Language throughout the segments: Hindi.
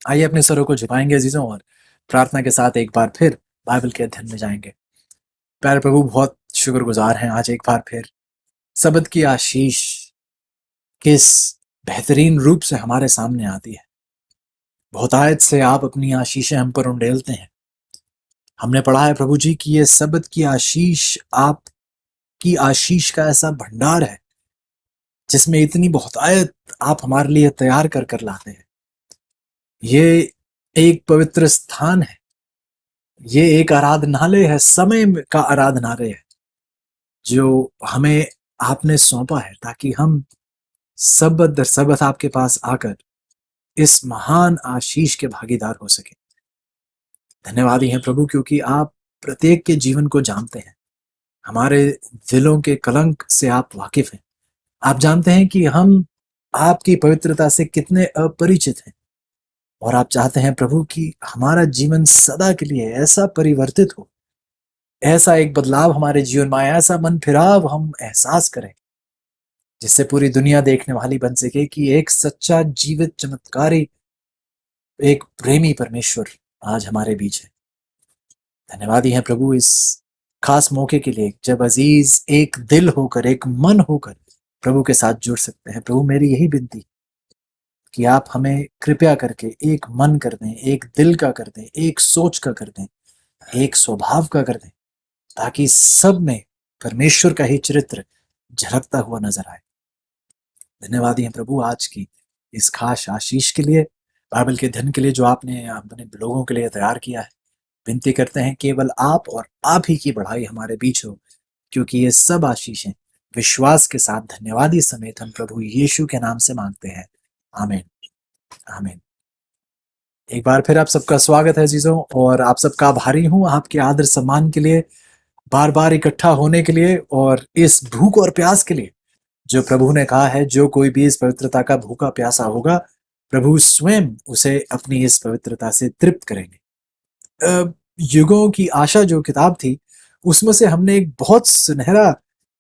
आइए अपने सरों को झुकाएंगे अजीजों और प्रार्थना के साथ एक बार फिर बाइबल के अध्ययन में जाएंगे। प्यारे प्रभु, बहुत शुक्रगुजार हैं आज एक बार फिर सबद की आशीष किस बेहतरीन रूप से हमारे सामने आती है। बहुतायत से आप अपनी आशीषें हम पर उंडेलते हैं। हमने पढ़ा है प्रभु जी कि ये सबद की आशीष आपकी आशीष का ऐसा भंडार है जिसमें इतनी बहुतायत आप हमारे लिए तैयार कर कर लाते हैं। ये एक पवित्र स्थान है, ये एक आराधनालय है, समय का आराधनालय है जो हमें आपने सौंपा है ताकि हम सबत दर सबत आपके पास आकर इस महान आशीष के भागीदार हो सके। धन्यवादी हैं प्रभु क्योंकि आप प्रत्येक के जीवन को जानते हैं। हमारे दिलों के कलंक से आप वाकिफ हैं। आप जानते हैं कि हम आपकी पवित्रता से कितने अपरिचित हैं और आप चाहते हैं प्रभु कि हमारा जीवन सदा के लिए ऐसा परिवर्तित हो, ऐसा एक बदलाव हमारे जीवन में आए, ऐसा मन फिराव हम एहसास करें जिससे पूरी दुनिया देखने वाली बन सके कि एक सच्चा जीवित चमत्कारी एक प्रेमी परमेश्वर आज हमारे बीच है। धन्यवादी हैं प्रभु इस खास मौके के लिए जब अजीज एक दिल होकर, एक मन होकर प्रभु के साथ जुड़ सकते हैं। प्रभु मेरी यही विनती कि आप हमें कृपया करके एक मन कर दें, एक दिल का कर दें, एक सोच का कर दें, एक स्वभाव का कर दें, ताकि सब में परमेश्वर का ही चरित्र झलकता हुआ नजर आए। धन्यवादी हैं प्रभु आज की इस खास आशीष के लिए, बाइबल के अध्ययन के लिए जो आपने अपने लोगों के लिए तैयार किया है। विनती करते हैं केवल आप और आप ही की बढ़ाई हमारे बीच हो, क्योंकि ये सब आशीषें विश्वास के साथ धन्यवादी समेत हम प्रभु यीशु के नाम से मांगते हैं। आमीन, आमीन। एक बार फिर आप सबका स्वागत है अजीजों, और आप सबका आभारी हूं आपके आदर सम्मान के लिए, बार बार इकट्ठा होने के लिए और इस भूख और प्यास के लिए जो प्रभु ने कहा है जो कोई भी इस पवित्रता का भूखा प्यासा होगा प्रभु स्वयं उसे अपनी इस पवित्रता से तृप्त करेंगे। युगों की आशा जो किताब थी उसमें से हमने एक बहुत सुनहरा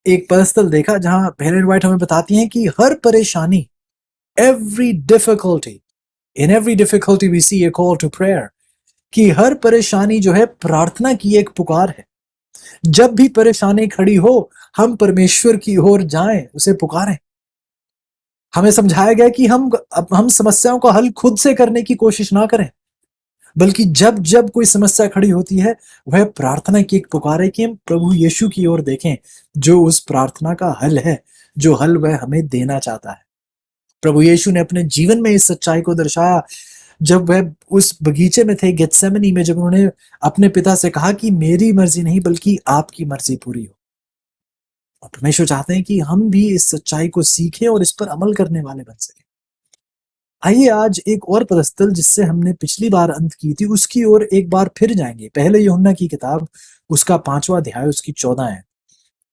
एक पदस्थल देखा जहां हेलेन व्हाइट हमें बताती हैं कि हर परेशानी, every difficulty, in every difficulty we see a call to prayer, कि हर परेशानी जो है प्रार्थना की एक पुकार है। जब भी परेशानी खड़ी हो हम परमेश्वर की ओर जाएं, उसे पुकारें। हमें समझाया गया कि हम समस्याओं का हल खुद से करने की कोशिश ना करें, बल्कि जब जब कोई समस्या खड़ी होती है वह प्रार्थना की एक पुकार है कि हम प्रभु यीशु की ओर देखें जो उस प्रार्थना का हल है, जो हल वह हमें देना चाहता है। प्रभु यीशु ने अपने जीवन में इस सच्चाई को दर्शाया जब वह उस बगीचे में थे गेत्सेमनी में, जब उन्होंने अपने पिता से कहा कि मेरी मर्जी नहीं बल्कि आपकी मर्जी पूरी हो। और परमेश्वर चाहते हैं कि हम भी इस सच्चाई को सीखें और इस पर अमल करने वाले बन सकें। आइए आज एक और पदस्थल जिससे हमने पिछली बार अंत की थी उसकी ओर एक बार फिर जाएंगे। पहले यूहन्ना की किताब उसका 5वां अध्याय उसकी 14 है।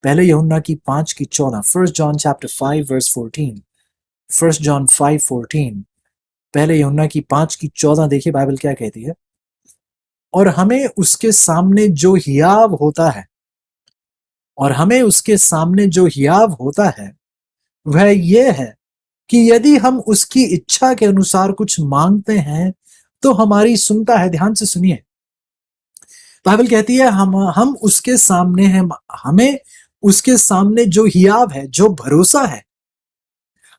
पहले यूहन्ना की 5 की 14, 1 John chapter 5 verse 14, 1 John 5:14। पहले यूहन्ना की 5 की 14 देखिए बाइबल क्या कहती है। और हमें उसके सामने जो हियाव होता है, और हमें उसके सामने जो हियाव होता है वह ये है कि यदि हम उसकी इच्छा के अनुसार कुछ मांगते हैं तो हमारी सुनता है। ध्यान से सुनिए, बाइबल कहती है हम उसके सामने हैं, हमें उसके सामने जो हियाव है, जो भरोसा है,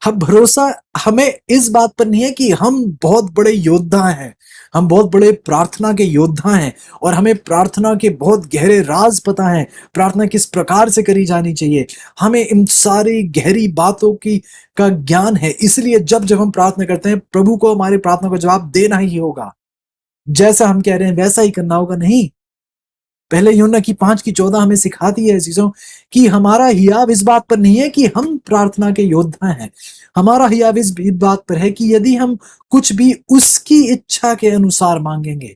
हम भरोसा हमें इस बात पर नहीं है कि हम बहुत बड़े योद्धा हैं, हम बहुत बड़े प्रार्थना के योद्धा हैं और हमें प्रार्थना के बहुत गहरे राज पता है, प्रार्थना किस प्रकार से करी जानी चाहिए, हमें इन सारी गहरी बातों की का ज्ञान है, इसलिए जब जब हम प्रार्थना करते हैं प्रभु को हमारी प्रार्थना का जवाब देना ही होगा, जैसा हम कह रहे हैं वैसा ही करना होगा। नहीं, पहले यूहन्ना की 5 की 14 हमें सिखाती है चीजों कि हमारा हियाव इस बात पर नहीं है कि हम प्रार्थना के योद्धा हैं, हमारा हियाव इस बात पर है कि यदि हम कुछ भी उसकी इच्छा के अनुसार मांगेंगे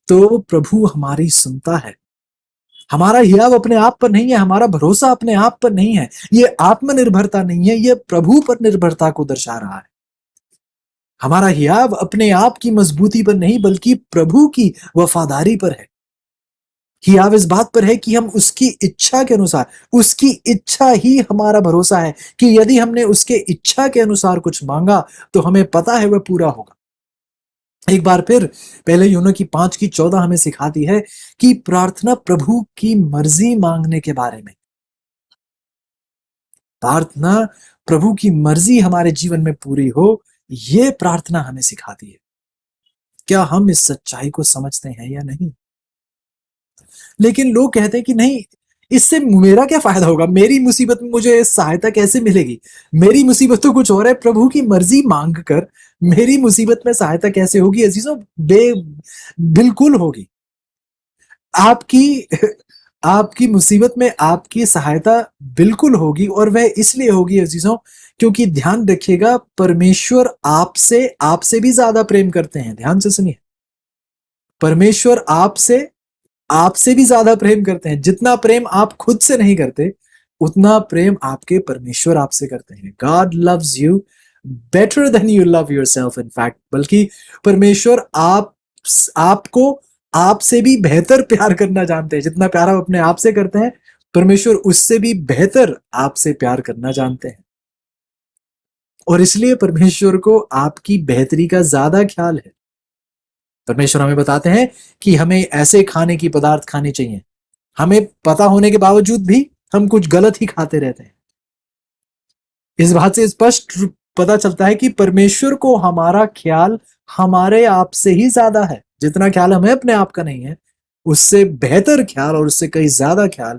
तो प्रभु हमारी सुनता है। हमारा हियाव अपने आप पर नहीं है, हमारा भरोसा अपने आप पर नहीं है, ये आत्मनिर्भरता नहीं है, ये प्रभु पर निर्भरता को दर्शा रहा है। हमारा हियाव अपने आप की मजबूती पर नहीं बल्कि प्रभु की वफादारी पर है। हियाव इस बात पर है कि हम उसकी इच्छा के अनुसार, उसकी इच्छा ही हमारा भरोसा है कि यदि हमने उसके इच्छा के अनुसार कुछ मांगा तो हमें पता है वह पूरा होगा। एक बार फिर पहले यूहन्ना की 5:14 हमें सिखाती है कि प्रार्थना प्रभु की मर्जी मांगने के बारे में। प्रार्थना प्रभु की मर्जी हमारे जीवन में पूरी हो, ये प्रार्थना हमें सिखाती है। क्या हम इस सच्चाई को समझते हैं या नहीं? लेकिन लोग कहते हैं कि नहीं, इससे मेरा क्या फायदा होगा, मेरी मुसीबत में मुझे सहायता कैसे मिलेगी, मेरी मुसीबत तो कुछ और है, प्रभु की मर्जी मांग कर मेरी मुसीबत में सहायता कैसे होगी? अजीजों, बिल्कुल होगी। आपकी आपकी मुसीबत में आपकी सहायता बिल्कुल होगी, और वह इसलिए होगी अजीजों, क्योंकि ध्यान रखिएगा, परमेश्वर आपसे आपसे भी ज्यादा प्रेम करते हैं। ध्यान से सुनिए, परमेश्वर आपसे आपसे भी ज्यादा प्रेम करते हैं। जितना प्रेम आप खुद से नहीं करते, उतना प्रेम आपके परमेश्वर आपसे करते हैं। God loves you better than you love yourself. In fact, बल्कि परमेश्वर आपको आपसे भी बेहतर प्यार करना जानते हैं। जितना प्यार आप अपने आप से करते हैं, परमेश्वर उससे भी बेहतर आपसे प्यार करना जानते हैं। और इसलिए परमेश्वर को आपकी बेहतरी का ज्यादा ख्याल है। परमेश्वर हमें बताते हैं कि हमें ऐसे खाने की पदार्थ खाने चाहिए, हमें पता होने के बावजूद भी हम कुछ गलत ही खाते रहते हैं। इस बात से स्पष्ट पता चलता है कि परमेश्वर को हमारा ख्याल हमारे आप से ही ज्यादा है। जितना ख्याल हमें अपने आप का नहीं है, उससे बेहतर ख्याल और उससे कहीं ज्यादा ख्याल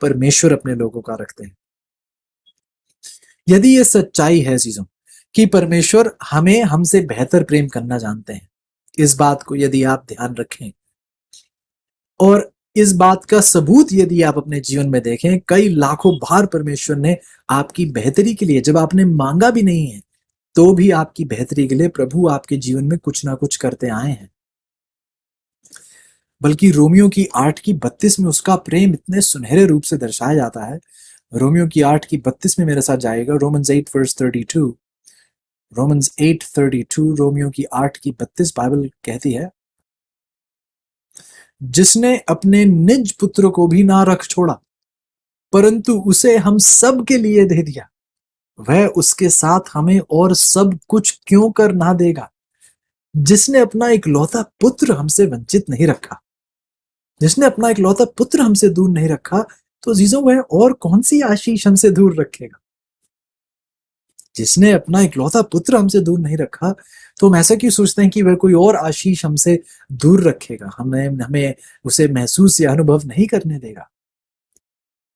परमेश्वर अपने लोगों का रखते हैं। यदि ये सच्चाई है चीजों कि परमेश्वर हमें हमसे बेहतर प्रेम करना जानते हैं, इस बात को यदि आप ध्यान रखें, और इस बात का सबूत यदि आप अपने जीवन में देखें, कई लाखों बार परमेश्वर ने आपकी बेहतरी के लिए, जब आपने मांगा भी नहीं है तो भी आपकी बेहतरी के लिए प्रभु आपके जीवन में कुछ ना कुछ करते आए हैं। बल्कि रोमियो की 8:32 में उसका प्रेम इतने सुनहरे रूप से दर्शाया जाता है। रोमियो की 8:32 में मेरे साथ जाएगा, रोमन्स 8:32। रोमन्स 8:32, रोमियो की 8:32 बाइबल कहती है, जिसने अपने निज पुत्र को भी ना रख छोड़ा, परंतु उसे हम सब के लिए दे दिया, वह उसके साथ हमें और सब कुछ क्यों कर ना देगा। जिसने अपना इकलौता पुत्र हमसे वंचित नहीं रखा, जिसने अपना इकलौता पुत्र हमसे दूर नहीं रखा, तो जीजो वह और कौन सी आशीष हमसे दूर रखेगा। जिसने अपना इकलौता पुत्र हमसे दूर नहीं रखा, तो हम ऐसा क्यों सोचते हैं कि वह कोई और आशीष हमसे दूर रखेगा, हमें हमें उसे महसूस या अनुभव नहीं करने देगा।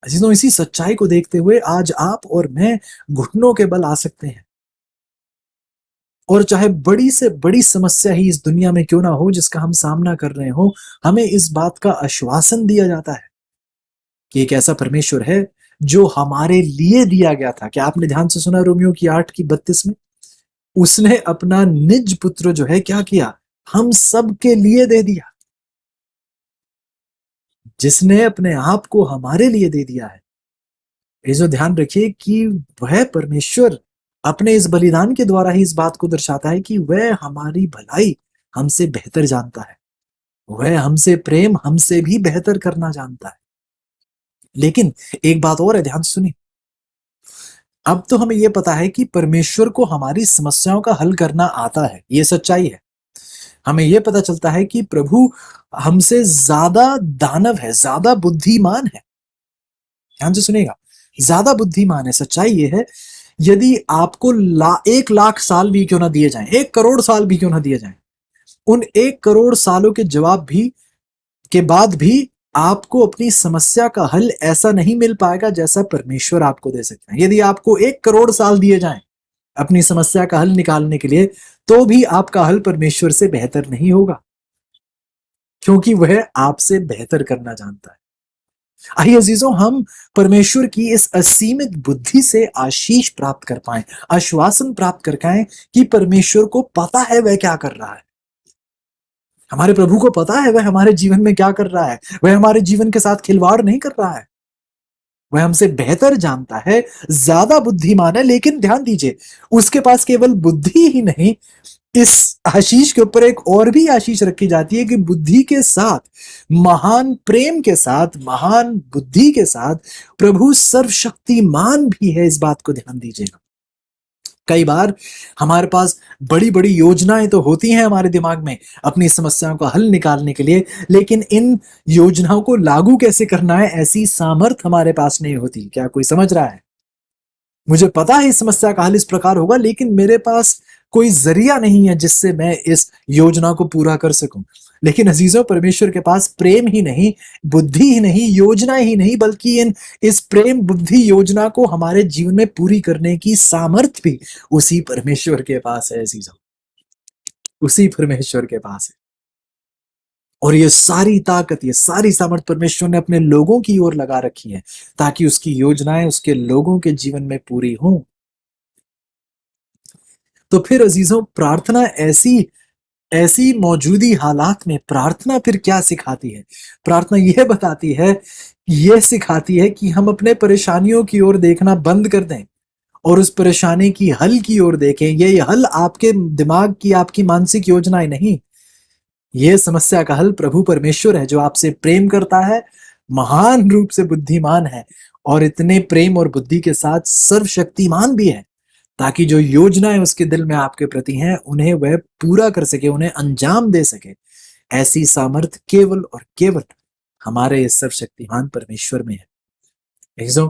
अजीजों, इसी सच्चाई को देखते हुए आज आप और मैं घुटनों के बल आ सकते हैं, और चाहे बड़ी से बड़ी समस्या ही इस दुनिया में क्यों ना हो जिसका हम सामना कर रहे हो, हमें इस बात का आश्वासन दिया जाता है कि एक ऐसा परमेश्वर है जो हमारे लिए दिया गया था। क्या आपने ध्यान से सुना रोमियो की 8:32 में? उसने अपना निज पुत्र जो है क्या किया, हम सब के लिए दे दिया। जिसने अपने आप को हमारे लिए दे दिया है। ये जो ध्यान रखिए कि वह परमेश्वर अपने इस बलिदान के द्वारा ही इस बात को दर्शाता है कि वह हमारी भलाई हमसे बेहतर जानता है, वह हमसे प्रेम हमसे भी बेहतर करना जानता है। लेकिन एक बात और है, ध्यान से सुनिए। अब तो हमें यह पता है कि परमेश्वर को हमारी समस्याओं का हल करना आता है, यह सच्चाई है। हमें यह पता चलता है कि प्रभु हमसे ज्यादा दानव है, ज्यादा बुद्धिमान है। ध्यान से सुनिएगा, ज्यादा बुद्धिमान है। सच्चाई यह है, यदि आपको 1 लाख साल भी क्यों ना दिए जाएं, 1 करोड़ साल भी क्यों ना दिए जाएं, उन 1 करोड़ सालों के जवाब भी के बाद भी आपको अपनी समस्या का हल ऐसा नहीं मिल पाएगा जैसा परमेश्वर आपको दे सकते हैं। यदि आपको 1 करोड़ साल दिए जाएं अपनी समस्या का हल निकालने के लिए, तो भी आपका हल परमेश्वर से बेहतर नहीं होगा, क्योंकि वह आपसे बेहतर करना जानता है। आइए अजीजों, हम परमेश्वर की इस असीमित बुद्धि से आशीष प्राप्त कर पाएं, आश्वासन प्राप्त कर पाएं कि परमेश्वर को पता है वह क्या कर रहा है। हमारे प्रभु को पता है वह हमारे जीवन में क्या कर रहा है। वह हमारे जीवन के साथ खिलवाड़ नहीं कर रहा है, वह हमसे बेहतर जानता है, ज्यादा बुद्धिमान है। लेकिन ध्यान दीजिए, उसके पास केवल बुद्धि ही नहीं, इस आशीष के ऊपर एक और भी आशीष रखी जाती है कि बुद्धि के साथ, महान प्रेम के साथ, महान बुद्धि के साथ प्रभु सर्वशक्तिमान भी है। इस बात को ध्यान दीजिएगा, कई बार हमारे पास बड़ी बड़ी योजनाएं तो होती हैं हमारे दिमाग में अपनी समस्याओं का हल निकालने के लिए, लेकिन इन योजनाओं को लागू कैसे करना है ऐसी सामर्थ हमारे पास नहीं होती। क्या कोई समझ रहा है? मुझे पता है इस समस्या का हल इस प्रकार होगा, लेकिन मेरे पास कोई जरिया नहीं है जिससे मैं इस योजना को पूरा कर सकूं। लेकिन अजीजों, परमेश्वर के पास प्रेम ही नहीं, बुद्धि ही नहीं, योजना ही नहीं, बल्कि इन इस प्रेम बुद्धि योजना को हमारे जीवन में पूरी करने की सामर्थ भी उसी परमेश्वर के पास है अजीजों, उसी परमेश्वर के पास है। और ये सारी ताकत, ये सारी सामर्थ परमेश्वर ने अपने लोगों की ओर लगा रखी है ताकि उसकी योजनाएं उसके लोगों के जीवन में पूरी हों। तो फिर अजीजों, प्रार्थना ऐसी ऐसी मौजूदी हालात में प्रार्थना फिर क्या सिखाती है? प्रार्थना यह बताती है, यह सिखाती है कि हम अपने परेशानियों की ओर देखना बंद कर दें और उस परेशानी की हल की ओर देखें। ये हल आपके दिमाग की, आपकी मानसिक योजनाएं नहीं, यह समस्या का हल प्रभु परमेश्वर है जो आपसे प्रेम करता है, महान रूप से बुद्धिमान है और इतने प्रेम और बुद्धि के साथ सर्वशक्तिमान भी है ताकि जो योजनाएं उसके दिल में आपके प्रति हैं उन्हें वह पूरा कर सके, उन्हें अंजाम दे सके। ऐसी सामर्थ केवल और केवल हमारे इस सर्वशक्तिमान परमेश्वर में है। ऐसो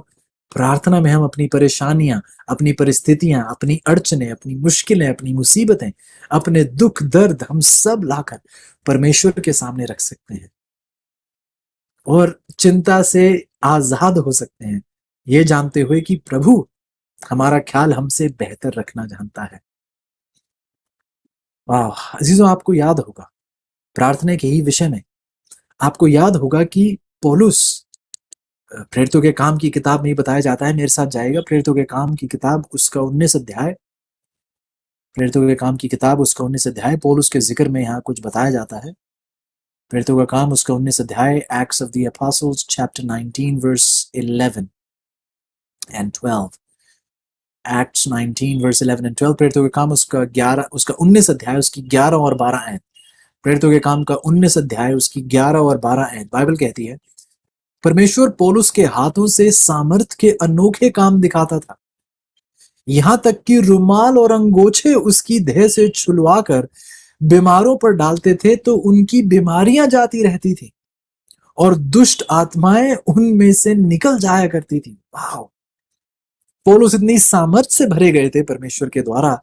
प्रार्थना में हम अपनी परेशानियां, अपनी परिस्थितियां, अपनी अड़चने, अपनी मुश्किलें, अपनी मुसीबतें, अपने दुख दर्द हम सब लाकर परमेश्वर के सामने रख सकते हैं और चिंता से आजाद हो सकते हैं, ये जानते हुए कि प्रभु हमारा ख्याल हमसे बेहतर रखना जानता है। वाह अजीजों, आपको याद होगा प्रार्थना के ही विषय में, आपको याद होगा कि पौलुस, प्रेरितों के काम की किताब में बताया जाता है, मेरे साथ जाएगा, प्रेरितों के काम की किताब उसका 19 अध्याय, प्रेरितों के काम की किताब उसका 19 अध्याय, पौलुस के जिक्र में यहाँ कुछ बताया जाता है। प्रेरितों का काम उसका 19 अध्याय, Acts of the Apostles chapter 19 verse 11 and 12, Acts 19 verse 11 and 12, प्रेरितों के काम उसका 19 अध्याय उसकी 11 और 12 आयत, प्रेरितों के काम का 19 अध्याय उसकी 11 और 12 आयत। बाइबल कहती है, परमेश्वर पौलुस के हाथों से सामर्थ के अनोखे काम दिखाता था, यहां तक कि रुमाल और अंगोछे उसकी देह से छुलवा कर बीमारों पर डालते थे तो उनकी बीमारियां जाती रहती थी और दुष्ट आत्माएं उनमें से निकल जाया करती थी। वाह, पौलुस इतनी सामर्थ से भरे गए थे परमेश्वर के द्वारा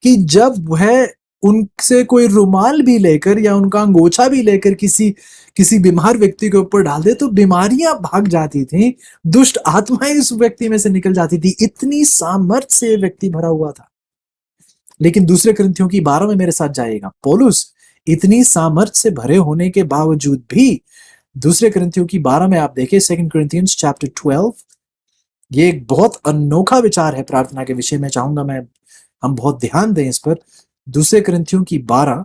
कि जब वह उनसे कोई रुमाल भी लेकर या उनका अंगोछा भी लेकर किसी बीमार व्यक्ति के ऊपर डाल दे तो बीमारियां भाग जाती थी, दुष्ट आत्माएं उस व्यक्ति में से निकल जाती थी। इतनी सामर्थ से व्यक्ति भरा हुआ था। लेकिन दूसरे कुरिन्थियों की 12 में मेरे साथ जाइएगा, पौलुस इतनी सामर्थ से भरे होने के बावजूद भी दूसरे कुरिन्थियों की 12 में आप देखें, 2 Corinthians chapter 12, ये एक बहुत अनोखा विचार है प्रार्थना के विषय में, चाहूंगा मैं हम बहुत ध्यान दें इस पर। दूसरे कुरिन्थियों की 12,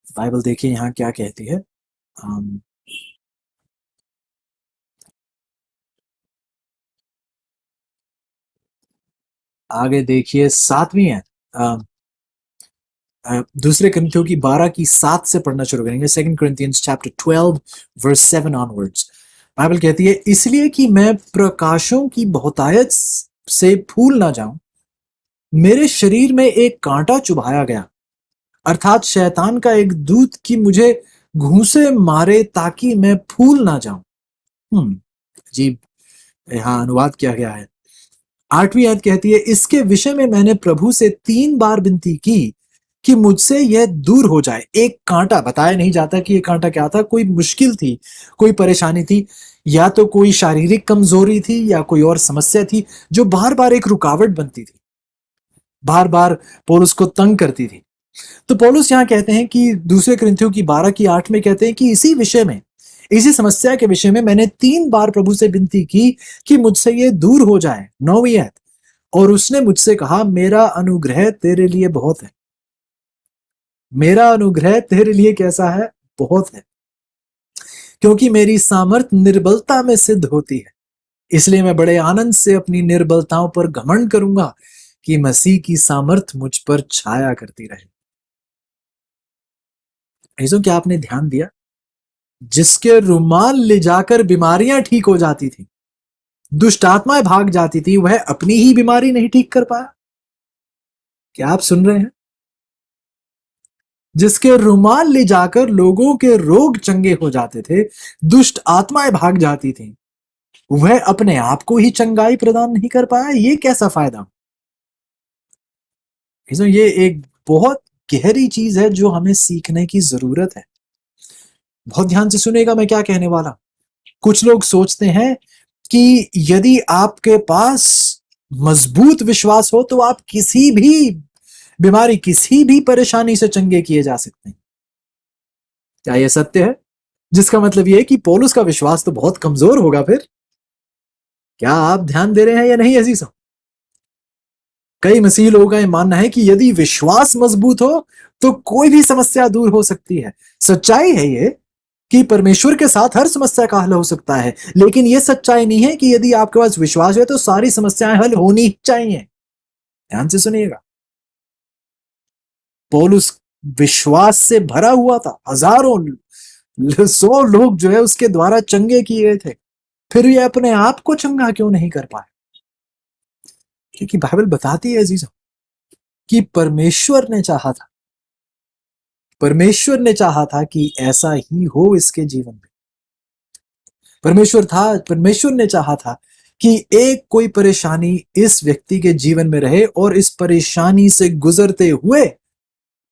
बाइबल देखिए यहां क्या कहती है। आगे देखिए 7वीं है, दूसरे कुरिन्थियों की 12 की 7 से पढ़ना शुरू करेंगे। 2 Corinthians chapter 12 verse 7 onwards, Bible कहती है, इसलिए कि मैं प्रकाशों की बहुतायत से फूल ना जाऊं, मेरे शरीर में एक कांटा चुभाया गया, अर्थात शैतान का एक दूत कि मुझे घूंसे मारे ताकि मैं फूल ना जाऊं। अजीब यहाँ अनुवाद किया गया है। 8वीं आयत कहती है, इसके विषय में मैंने प्रभु से 3 बार विनती की कि मुझसे यह दूर हो जाए। एक कांटा, बताया नहीं जाता कि यह कांटा क्या था, कोई मुश्किल थी, कोई परेशानी थी, या तो कोई शारीरिक कमजोरी थी या कोई और समस्या थी जो बार बार एक रुकावट बनती थी, बार बार पौलुस को तंग करती थी। तो पौलुस यहाँ कहते हैं कि दूसरे कुरिन्थियों की 12 की 8 में कहते हैं कि इसी विषय में, इसी समस्या के विषय में मैंने 3 बार प्रभु से विनती की कि मुझसे ये दूर हो जाए। 9वीं आयत, और उसने मुझसे कहा, मेरा अनुग्रह तेरे लिए बहुत है। मेरा अनुग्रह तेरे लिए कैसा है? बहुत है, क्योंकि मेरी सामर्थ निर्बलता में सिद्ध होती है। इसलिए मैं बड़े आनंद से अपनी निर्बलताओं पर घमंड करूंगा कि मसीह की सामर्थ मुझ पर छाया करती रहे। ऐसा क्या आपने ध्यान दिया? जिसके रुमाल ले जाकर बीमारियां ठीक हो जाती थी, दुष्ट आत्माएं भाग जाती थी, वह अपनी ही बीमारी नहीं ठीक कर पाया। क्या आप सुन रहे हैं? जिसके रुमाल ले जाकर लोगों के रोग चंगे हो जाते थे, दुष्ट आत्माएं भाग जाती थी, वह अपने आप को ही चंगाई प्रदान नहीं कर पाया। ये कैसा फायदा? ये एक बहुत गहरी चीज है जो हमें सीखने की जरूरत है। बहुत ध्यान से सुनेगा मैं क्या कहने वाला। कुछ लोग सोचते हैं कि यदि आपके पास मजबूत विश्वास हो तो आप किसी भी बीमारी, किसी भी परेशानी से चंगे किए जा सकते हैं। क्या यह सत्य है? जिसका मतलब यह है कि पौलुस का विश्वास तो बहुत कमजोर होगा फिर। क्या आप ध्यान दे रहे हैं या नहीं अजीजों? कई मसीही लोगों का यह मानना है कि यदि विश्वास मजबूत हो तो कोई भी समस्या दूर हो सकती है। सच्चाई है ये कि परमेश्वर के साथ हर समस्या का हल हो सकता है, लेकिन यह सच्चाई नहीं है कि यदि आपके पास विश्वास है तो सारी समस्याएं हल होनी ही चाहिए। ध्यान से सुनिएगा। पौलुस विश्वास से भरा हुआ था। हजारों, 100 लोग जो है उसके द्वारा चंगे किए गए थे, फिर ये अपने आप को चंगा क्यों नहीं कर पाए? क्योंकि बाइबल बताती है अजीजों कि परमेश्वर ने चाहा था कि ऐसा ही हो इसके जीवन में। परमेश्वर ने चाहा था कि एक कोई परेशानी इस व्यक्ति के जीवन में रहे और इस परेशानी से गुजरते हुए,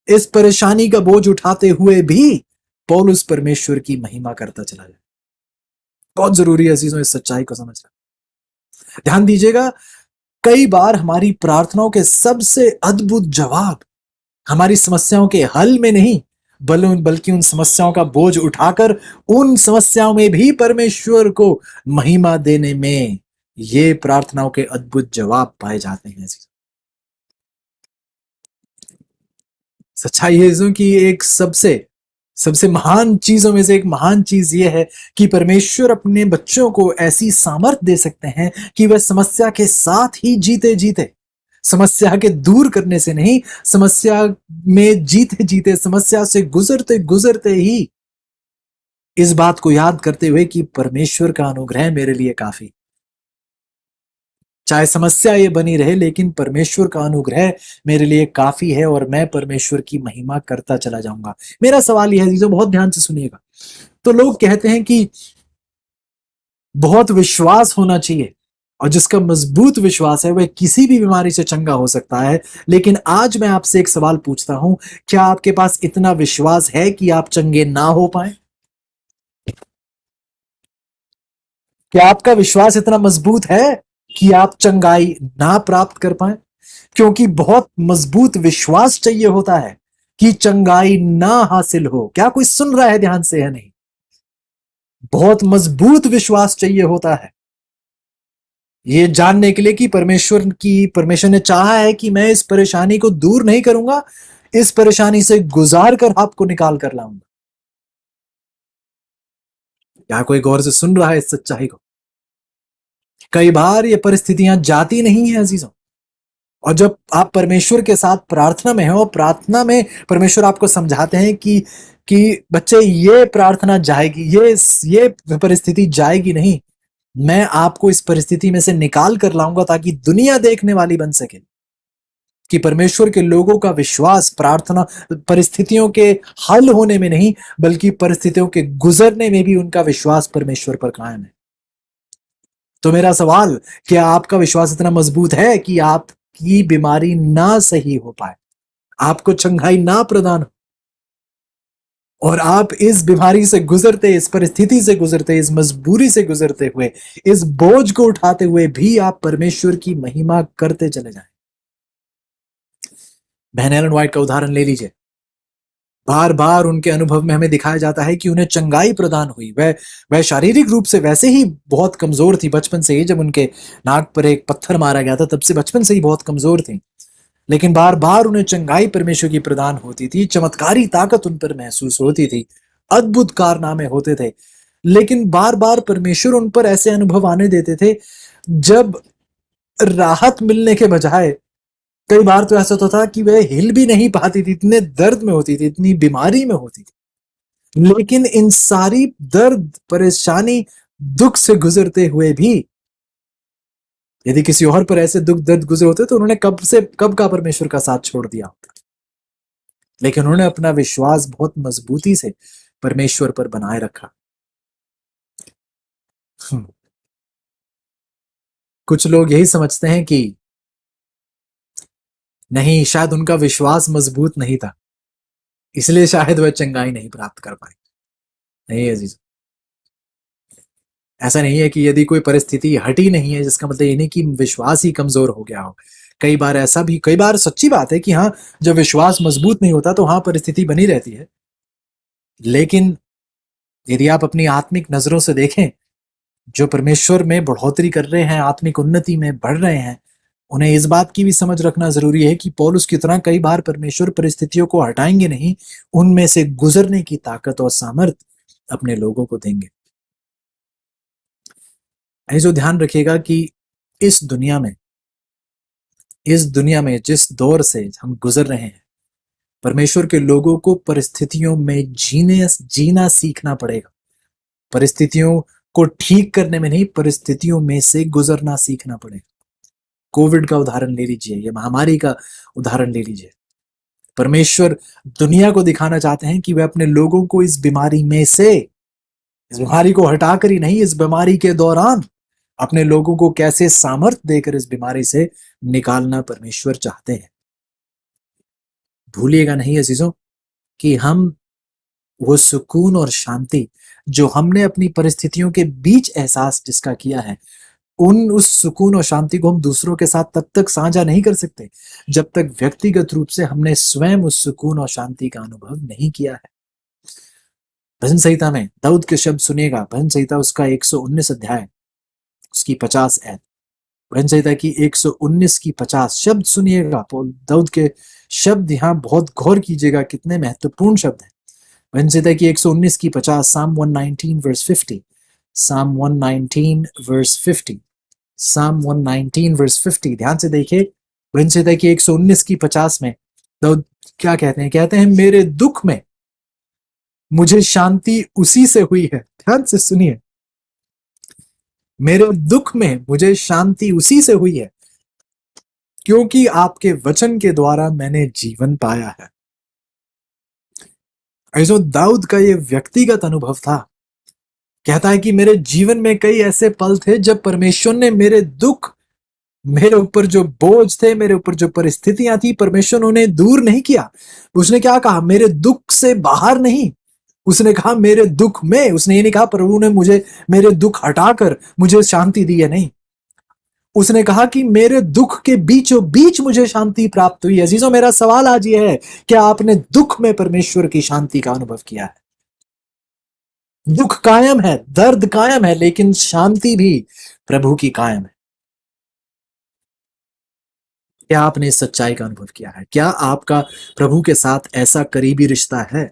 इस परेशानी का बोझ उठाते हुए भी पौलुस परमेश्वर की महिमा करता चला जाए। बहुत जरूरी है अजीजों इस सच्चाई को समझना। ध्यान दीजिएगा, कई बार हमारी प्रार्थनाओं के सबसे अद्भुत जवाब हमारी समस्याओं के हल में नहीं, बल्कि उन समस्याओं का बोझ उठाकर उन समस्याओं में भी परमेश्वर को महिमा देने में ये प्रार्थनाओं के अद्भुत जवाब पाए जाते हैं। सच्चाई है कि एक सबसे सबसे महान चीजों में से एक महान चीज यह है कि परमेश्वर अपने बच्चों को ऐसी सामर्थ दे सकते हैं कि वह समस्या के साथ ही जीते जीते, समस्या के दूर करने से नहीं, समस्या में जीते जीते, समस्या से गुजरते गुजरते ही इस बात को याद करते हुए कि परमेश्वर का अनुग्रह मेरे लिए काफी, चाहे समस्या ये बनी रहे लेकिन परमेश्वर का अनुग्रह मेरे लिए काफी है और मैं परमेश्वर की महिमा करता चला जाऊंगा। मेरा सवाल यह है, जो बहुत ध्यान से सुनिएगा। तो लोग कहते हैं कि बहुत विश्वास होना चाहिए और जिसका मजबूत विश्वास है वह किसी भी बीमारी से चंगा हो सकता है। लेकिन आज मैं आपसे एक सवाल पूछता हूं, क्या आपके पास इतना विश्वास है कि आप चंगे ना हो पाए? क्या आपका विश्वास इतना मजबूत है कि आप चंगाई ना प्राप्त कर पाए? क्योंकि बहुत मजबूत विश्वास चाहिए होता है कि चंगाई ना हासिल हो। क्या कोई सुन रहा है ध्यान से या नहीं? बहुत मजबूत विश्वास चाहिए होता है ये जानने के लिए कि परमेश्वर ने चाहा है कि मैं इस परेशानी को दूर नहीं करूंगा, इस परेशानी से गुजार कर आपको निकाल कर लाऊंगा। क्या कोई गौर से सुन रहा है इस सच्चाई को? कई बार ये परिस्थितियां जाती नहीं है अजीजों, और जब आप परमेश्वर के साथ प्रार्थना में हो, प्रार्थना में परमेश्वर आपको समझाते हैं कि बच्चे ये प्रार्थना जाएगी, ये परिस्थिति जाएगी नहीं, मैं आपको इस परिस्थिति में से निकाल कर लाऊंगा ताकि दुनिया देखने वाली बन सके कि परमेश्वर के लोगों का विश्वास प्रार्थना परिस्थितियों के हल होने में नहीं, बल्कि परिस्थितियों के गुजरने में भी उनका विश्वास परमेश्वर पर कायम है। तो मेरा सवाल, क्या आपका विश्वास इतना मजबूत है कि आपकी बीमारी ना सही हो पाए, आपको चंगाई ना प्रदान हो, और आप इस बीमारी से गुजरते, इस परिस्थिति से गुजरते, इस मजबूरी से गुजरते हुए, इस बोझ को उठाते हुए भी आप परमेश्वर की महिमा करते चले जाएं? बहन एलन व्हाइट का उदाहरण ले लीजिए। बार बार उनके अनुभव में हमें दिखाया जाता है कि उन्हें चंगाई प्रदान हुई। वह शारीरिक रूप से वैसे ही बहुत कमजोर थी बचपन से ही। जब उनके नाक पर एक पत्थर मारा गया था तब से बचपन से ही बहुत कमजोर थी, लेकिन बार बार उन्हें चंगाई परमेश्वर की प्रदान होती थी, चमत्कारी ताकत उन पर महसूस होती थी, अद्भुत कारनामे होते थे। लेकिन बार बार परमेश्वर उन पर ऐसे अनुभव आने देते थे जब राहत मिलने के बजाय कई बार तो ऐसा होता था कि वह हिल भी नहीं पाती थी, इतने दर्द में होती थी, इतनी बीमारी में होती थी। लेकिन इन सारी दर्द, परेशानी, दुख से गुजरते हुए भी यदि किसी और पर ऐसे दुख दर्द गुजरे होते तो उन्होंने कब का परमेश्वर का साथ छोड़ दिया होता। लेकिन उन्होंने अपना विश्वास बहुत मजबूती से परमेश्वर पर बनाए रखा। कुछ लोग यही समझते हैं कि नहीं, शायद उनका विश्वास मजबूत नहीं था, इसलिए शायद वह चंगाई नहीं प्राप्त कर पाए। नहीं अजीज, ऐसा नहीं है कि यदि कोई परिस्थिति हटी नहीं है जिसका मतलब ये नहीं कि विश्वास ही कमजोर हो गया हो। कई बार ऐसा भी, कई बार सच्ची बात है कि हाँ, जब विश्वास मजबूत नहीं होता तो हाँ, परिस्थिति बनी रहती है। लेकिन यदि आप अपनी आत्मिक नजरों से देखें, जो परमेश्वर में बढ़ोतरी कर रहे हैं, आत्मिक उन्नति में बढ़ रहे हैं, उन्हें इस बात की भी समझ रखना जरूरी है कि पौलुस की तरह कई बार परमेश्वर परिस्थितियों को हटाएंगे नहीं, उनमें से गुजरने की ताकत और सामर्थ अपने लोगों को देंगे। जो ध्यान रखिएगा कि इस दुनिया में जिस दौर से हम गुजर रहे हैं, परमेश्वर के लोगों को परिस्थितियों में जीना सीखना पड़ेगा। परिस्थितियों को ठीक करने में नहीं, परिस्थितियों में से गुजरना सीखना पड़ेगा। कोविड का उदाहरण ले लीजिए, या महामारी का उदाहरण ले लीजिए। परमेश्वर दुनिया को दिखाना चाहते हैं कि वे अपने लोगों को इस बीमारी में से, इस बीमारी को हटाकर ही नहीं, इस बीमारी के दौरान अपने लोगों को कैसे सामर्थ देकर इस बीमारी से निकालना परमेश्वर चाहते हैं। भूलिएगा नहीं अजीजों कि हम वो सुकून और शांति जो हमने अपनी परिस्थितियों के बीच एहसास जिसका किया है, उस सुकून और शांति को हम दूसरों के साथ तब तक साझा नहीं कर सकते जब तक व्यक्तिगत रूप से हमने स्वयं उस सुकून और शांति का अनुभव नहीं किया है। भजन संहिता में दाऊद के शब्द सुनिएगा। भजन संहिता उसका 119 अध्याय, उसकी 50 ऐत। भजन संहिता की 119 की 50 शब्द सुनिएगा। दाऊद के शब्द यहाँ बहुत गौर कीजिएगा, कितने महत्वपूर्ण शब्द हैं। भजन संहिता की 119 की 50, Psalm 119 verse 50, Psalm 119 verse 50, Psalm 119 verse 50। ध्यान से देखिए, भजन संहिता की 119 की 50 में दाऊद क्या कहते हैं? कहते हैं, मेरे दुख में मुझे शांति उसी से हुई है। ध्यान से सुनिए, मेरे दुख में मुझे शांति उसी से हुई है, क्योंकि आपके वचन के द्वारा मैंने जीवन पाया है। ऐसा दाऊद का ये व्यक्तिगत अनुभव था। कहता है कि मेरे जीवन में कई ऐसे पल थे जब परमेश्वर ने मेरे दुख, मेरे ऊपर जो बोझ थे, मेरे ऊपर जो परिस्थितियां थी, परमेश्वर ने उन्हें दूर नहीं किया। उसने क्या कहा? मेरे दुख से बाहर नहीं, उसने कहा मेरे दुख में। उसने ये नहीं कहा प्रभु ने मुझे मेरे दुख हटाकर मुझे शांति दी है, नहीं। उसने कहा कि मेरे दुख के बीचों बीच मुझे शांति प्राप्त हुई है। अजीजों, मेरा सवाल आज ये है, क्या आपने दुख में परमेश्वर की शांति का अनुभव किया है? दुख कायम है, दर्द कायम है, लेकिन शांति भी प्रभु की कायम है। क्या आपने इस सच्चाई का अनुभव किया है? क्या आपका प्रभु के साथ ऐसा करीबी रिश्ता है?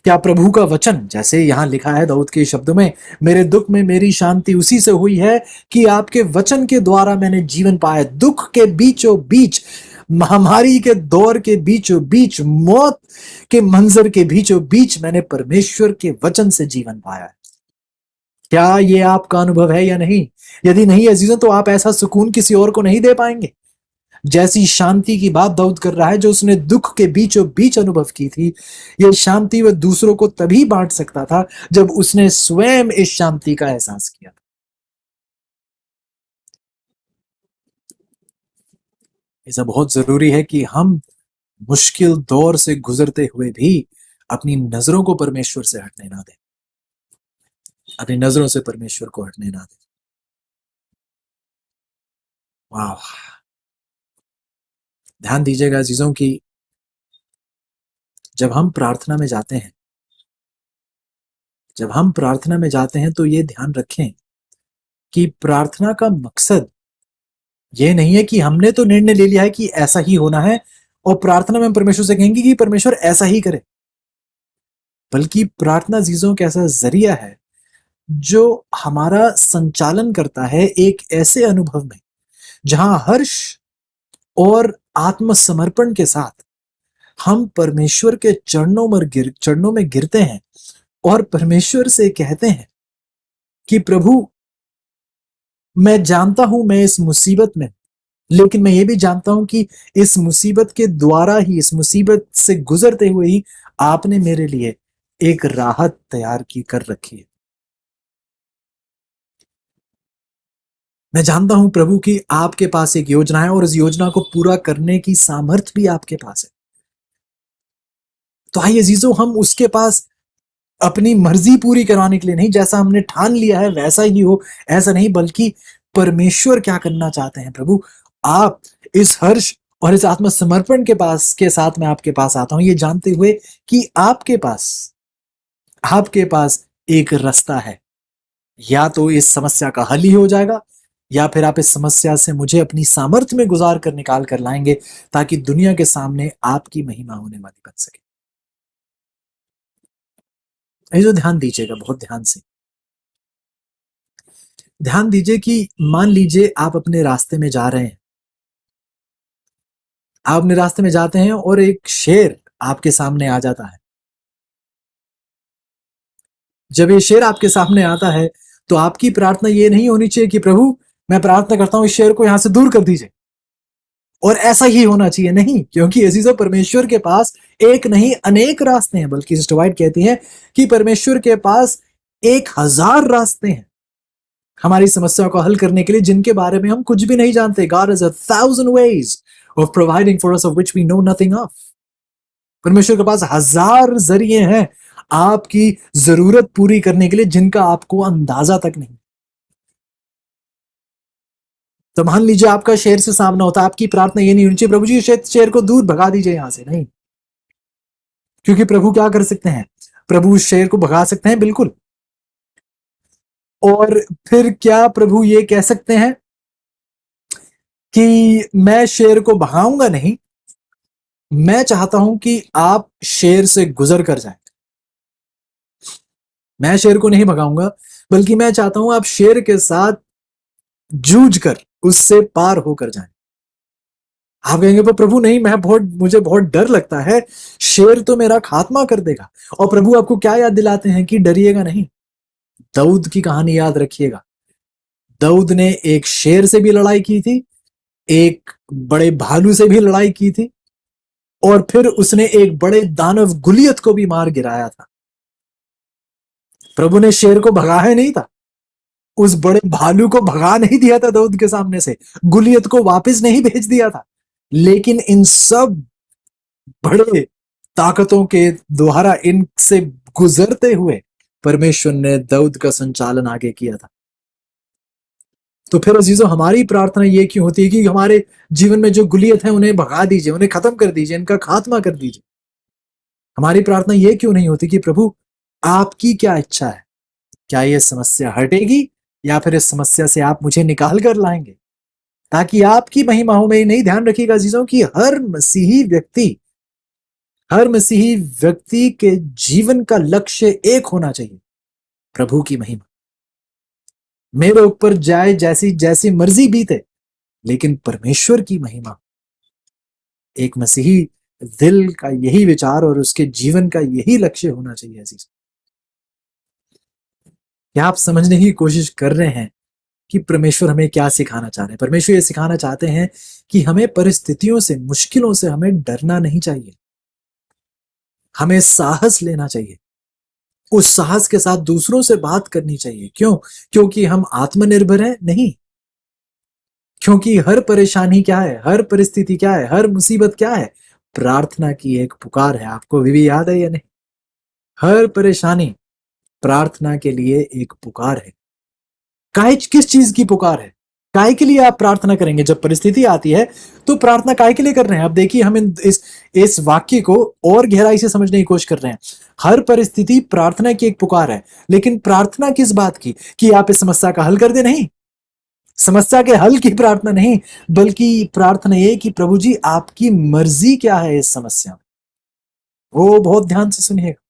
क्या प्रभु का वचन, जैसे यहां लिखा है दाऊद के शब्दों में, मेरे दुख में मेरी शांति उसी से हुई है कि आपके वचन के द्वारा मैंने जीवन पाया। दुख के बीचों बीच, महामारी के दौर के बीचों बीच, मौत के मंजर के बीचों बीच मैंने परमेश्वर के वचन से जीवन पाया है। क्या ये आपका अनुभव है या नहीं? यदि नहीं अजीजों, तो आप ऐसा सुकून किसी और को नहीं दे पाएंगे। जैसी शांति की बात दाऊद कर रहा है, जो उसने दुख के बीचों बीच अनुभव की थी, यह शांति वह दूसरों को तभी बांट सकता था जब उसने स्वयं इस शांति का एहसास किया। ऐसा बहुत जरूरी है कि हम मुश्किल दौर से गुजरते हुए भी अपनी नजरों को परमेश्वर से हटने ना दें, अपनी नजरों से परमेश्वर को हटने ना दें। वाह, ध्यान दीजिएगा अजीजों की जब हम प्रार्थना में जाते हैं, जब हम प्रार्थना में जाते हैं तो ये ध्यान रखें कि प्रार्थना का मकसद ये नहीं है कि हमने तो निर्णय ले लिया है कि ऐसा ही होना है और प्रार्थना में हम परमेश्वर से कहेंगे कि परमेश्वर ऐसा ही करे। बल्कि प्रार्थना अजीजों का ऐसा जरिया है जो हमारा संचालन करता है एक ऐसे अनुभव में जहां हर्ष और आत्मसमर्पण के साथ हम परमेश्वर के चरणों में गिरते हैं और परमेश्वर से कहते हैं कि प्रभु, मैं जानता हूं मैं इस मुसीबत में, लेकिन मैं ये भी जानता हूं कि इस मुसीबत के द्वारा ही, इस मुसीबत से गुजरते हुए ही आपने मेरे लिए एक राहत तैयार की कर रखी है। मैं जानता हूं प्रभु कि आपके पास एक योजना है और इस योजना को पूरा करने की सामर्थ्य भी आपके पास है। तो आइए अजीजों, हम उसके पास अपनी मर्जी पूरी कराने के लिए नहीं, जैसा हमने ठान लिया है वैसा ही हो, ऐसा नहीं, बल्कि परमेश्वर क्या करना चाहते हैं प्रभु, आप इस हर्ष और इस आत्मसमर्पण के साथ मैं आपके पास आता हूं, ये जानते हुए कि आपके पास एक रास्ता है। या तो इस समस्या का हल ही हो जाएगा, या फिर आप इस समस्या से मुझे अपनी सामर्थ्य में गुजार कर निकाल कर लाएंगे, ताकि दुनिया के सामने आपकी महिमा होने वाली बन सके। ये जो ध्यान दीजिएगा, बहुत ध्यान से ध्यान दीजिए कि मान लीजिए आप अपने रास्ते में जा रहे हैं, आप अपने रास्ते में जाते हैं और एक शेर आपके सामने आ जाता है। जब ये शेर आपके सामने आता है, तो आपकी प्रार्थना ये नहीं होनी चाहिए कि प्रभु मैं प्रार्थना करता हूं इस शेर को यहां से दूर कर दीजिए, और ऐसा ही होना चाहिए, नहीं, क्योंकि अजीजों परमेश्वर के पास एक नहीं अनेक रास्ते हैं, बल्कि सिस्टर वाइट कहती है कि परमेश्वर के पास 1000 रास्ते हैं हमारी समस्या को हल करने के लिए, जिनके बारे में हम कुछ भी नहीं जानते। God has 1,000 ways of providing for us of which we know nothing of. परमेश्वर के पास 1000 जरिए हैं आपकी जरूरत पूरी करने के लिए, जिनका आपको अंदाजा तक नहीं। तो मान लीजिए आपका शेर से सामना होता है, आपकी प्रार्थना ये नहीं होनी चाहिए प्रभु जी शेर को दूर भगा दीजिए यहां से, नहीं, क्योंकि प्रभु क्या कर सकते हैं, प्रभु उस शेर को भगा सकते हैं, बिल्कुल। और फिर क्या प्रभु ये कह सकते हैं कि मैं शेर को भगाऊंगा नहीं, मैं चाहता हूं कि आप शेर से गुजर कर जाएं। मैं शेर को नहीं भगाऊंगा, बल्कि मैं चाहता हूं आप शेर के साथ जूझ कर उससे पार होकर जाएं। आप कहेंगे पर प्रभु नहीं, मुझे बहुत डर लगता है, शेर तो मेरा खात्मा कर देगा। और प्रभु आपको क्या याद दिलाते हैं कि डरिएगा नहीं। दाऊद की कहानी याद रखिएगा। दाऊद ने एक शेर से भी लड़ाई की थी, एक बड़े भालू से भी लड़ाई की थी, और फिर उसने एक बड़े दानव गुलियत को भी मार गिराया था। प्रभु ने शेर को भगाया नहीं था, उस बड़े भालू को भगा नहीं दिया था दाऊद के सामने से, गुलियत को वापस नहीं भेज दिया था, लेकिन इन सब बड़े ताकतों के द्वारा, इनसे गुजरते हुए परमेश्वर ने दाऊद का संचालन आगे किया था। तो फिर अजीजों, हमारी प्रार्थना ये क्यों होती है कि हमारे जीवन में जो गुलियत है उन्हें भगा दीजिए, उन्हें खत्म कर दीजिए, इनका खात्मा कर दीजिए। हमारी प्रार्थना ये क्यों नहीं होती कि प्रभु आपकी क्या इच्छा है, क्या ये समस्या हटेगी, या फिर इस समस्या से आप मुझे निकाल कर लाएंगे, ताकि आपकी महिमा हो। में नहीं, ध्यान रखिएगा अजीजों कि हर मसीही व्यक्ति के जीवन का लक्ष्य एक होना चाहिए, प्रभु की महिमा। मेरे ऊपर जाए जैसी जैसी मर्जी बीते, लेकिन परमेश्वर की महिमा। एक मसीही दिल का यही विचार और उसके जीवन का यही लक्ष्य होना चाहिए अजीज। क्या आप समझने की कोशिश कर रहे हैं कि परमेश्वर हमें क्या सिखाना चाह रहे हैं? परमेश्वर ये सिखाना चाहते हैं कि हमें परिस्थितियों से, मुश्किलों से हमें डरना नहीं चाहिए, हमें साहस लेना चाहिए, उस साहस के साथ दूसरों से बात करनी चाहिए। क्यों? क्योंकि हम आत्मनिर्भर हैं? नहीं, क्योंकि हर परेशानी क्या है, हर परिस्थिति क्या है, हर मुसीबत क्या है, प्रार्थना की एक पुकार है। आपको भी याद है या नहीं? हर परेशानी प्रार्थना के लिए एक पुकार है। काहे, किस चीज की पुकार है? काहे के लिए आप प्रार्थना करेंगे? जब परिस्थिति आती है तो प्रार्थना काहे के लिए कर रहे हैं? अब देखिए, हम इस वाक्य को और गहराई से समझने की कोशिश कर रहे हैं। हर परिस्थिति प्रार्थना की एक पुकार है, लेकिन प्रार्थना किस बात की? कि आप इस समस्या का हल कर दे? नहीं, समस्या के हल की प्रार्थना नहीं, बल्कि प्रार्थना ये कि प्रभु जी आपकी मर्जी क्या है इस समस्या में। वो बहुत ध्यान से सुनिएगा।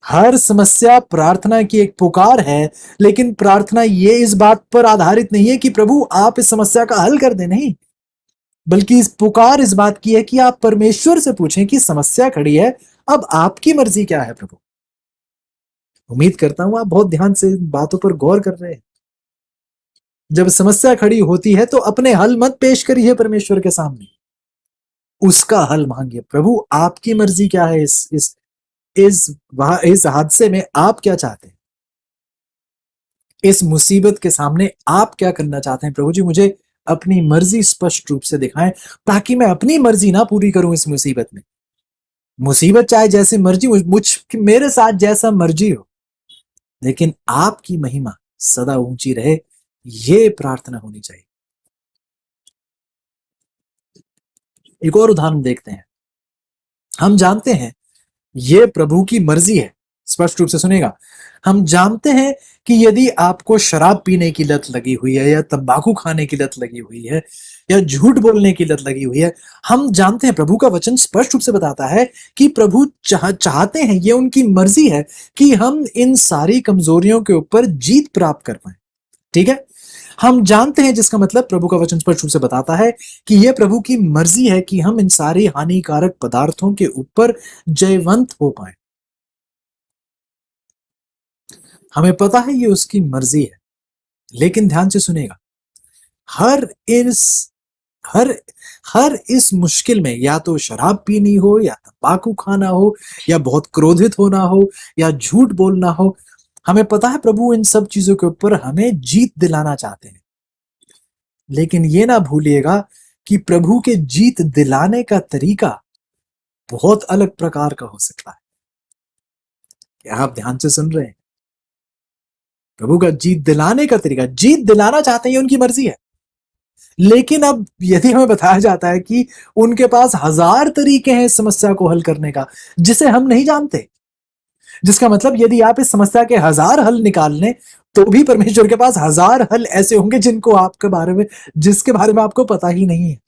हर समस्या प्रार्थना की एक पुकार है, लेकिन प्रार्थना ये इस बात पर आधारित नहीं है कि प्रभु आप इस समस्या का हल कर दें, नहीं, बल्कि इस पुकार इस बात की है कि आप परमेश्वर से पूछें कि समस्या खड़ी है, अब आपकी मर्जी क्या है प्रभु। उम्मीद करता हूं आप बहुत ध्यान से बातों पर गौर कर रहे हैं। जब समस्या खड़ी होती है तो अपने हल मत पेश करिए परमेश्वर के सामने, उसका हल मांगिए। प्रभु आपकी मर्जी क्या है, इस हादसे में आप क्या चाहते हैं, इस मुसीबत के सामने आप क्या करना चाहते हैं। प्रभु जी मुझे अपनी मर्जी स्पष्ट रूप से दिखाएं, ताकि मैं अपनी मर्जी ना पूरी करूं इस मुसीबत में। मुसीबत चाहे जैसी मर्जी, मेरे साथ जैसा मर्जी हो, लेकिन आपकी महिमा सदा ऊंची रहे, ये प्रार्थना होनी चाहिए। एक और उदाहरण देखते हैं। हम जानते हैं ये प्रभु की मर्जी है, स्पष्ट रूप से सुनेगा। हम जानते हैं कि यदि आपको शराब पीने की लत लगी हुई है, या तंबाकू खाने की लत लगी हुई है, या झूठ बोलने की लत लगी हुई है, हम जानते हैं, प्रभु का वचन स्पष्ट रूप से बताता है कि प्रभु चाहते हैं, ये उनकी मर्जी है कि हम इन सारी कमजोरियों के ऊपर जीत प्राप्त कर पाए। ठीक है, हम जानते हैं, जिसका मतलब प्रभु का वचन स्पष्ट रूप से बताता है कि यह प्रभु की मर्जी है कि हम इन सारी हानिकारक पदार्थों के ऊपर जयवंत हो पाए। हमें पता है ये उसकी मर्जी है, लेकिन ध्यान से सुनेगा, हर इस हर हर इस मुश्किल में, या तो शराब पीनी हो, या तंबाकू खाना हो, या बहुत क्रोधित होना हो, या झूठ बोलना हो, हमें पता है प्रभु इन सब चीजों के ऊपर हमें जीत दिलाना चाहते हैं। लेकिन ये ना भूलिएगा कि प्रभु के जीत दिलाने का तरीका बहुत अलग प्रकार का हो सकता है। क्या आप ध्यान से सुन रहे हैं? प्रभु का जीत दिलाने का तरीका, जीत दिलाना चाहते हैं, उनकी मर्जी है। लेकिन अब यदि हमें बताया जाता है कि उनके पास 1000 तरीके हैं इस समस्या को हल करने का, जिसे हम नहीं जानते, जिसका मतलब यदि आप इस समस्या के 1000 हल निकाल लें, तो भी परमेश्वर के पास 1000 हल ऐसे होंगे जिसके बारे में आपको पता ही नहीं है।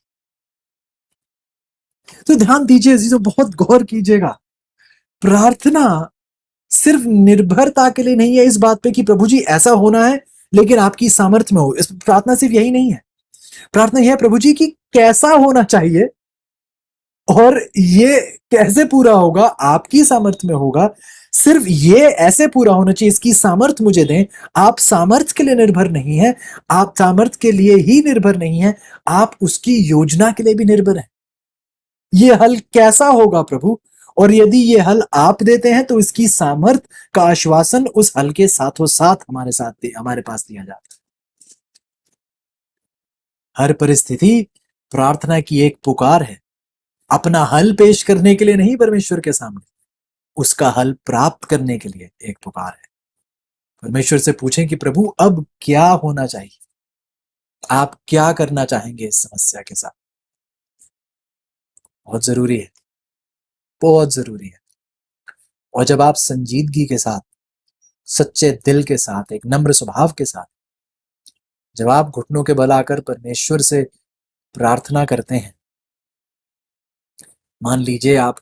तो ध्यान दीजिए अजीजों, बहुत गौर कीजिएगा। प्रार्थना सिर्फ निर्भरता के लिए नहीं है इस बात पे कि प्रभु जी ऐसा होना है, लेकिन आपकी सामर्थ्य में हो। इस प्रार्थना सिर्फ यही नहीं है। प्रार्थना यह है प्रभु जी की कैसा होना चाहिए, और ये कैसे पूरा होगा, आपकी सामर्थ्य में होगा। सिर्फ ये ऐसे पूरा होना चाहिए, इसकी सामर्थ्य मुझे दें। आप सामर्थ्य के लिए निर्भर नहीं है, आप सामर्थ्य के लिए ही निर्भर नहीं है, आप उसकी योजना के लिए भी निर्भर है। ये हल कैसा होगा प्रभु, और यदि ये हल आप देते हैं तो इसकी सामर्थ का आश्वासन उस हल के साथों साथ हमारे पास दिया जाता है। हर परिस्थिति प्रार्थना की एक पुकार है, अपना हल पेश करने के लिए नहीं परमेश्वर के सामने, उसका हल प्राप्त करने के लिए एक पुकार है। परमेश्वर से पूछें कि प्रभु अब क्या होना चाहिए, आप क्या करना चाहेंगे इस समस्या के साथ। बहुत जरूरी है, बहुत जरूरी है। और जब आप संजीदगी के साथ, सच्चे दिल के साथ, एक नम्र स्वभाव के साथ, जब आप घुटनों के बल आकर परमेश्वर से प्रार्थना करते हैं, मान लीजिए आप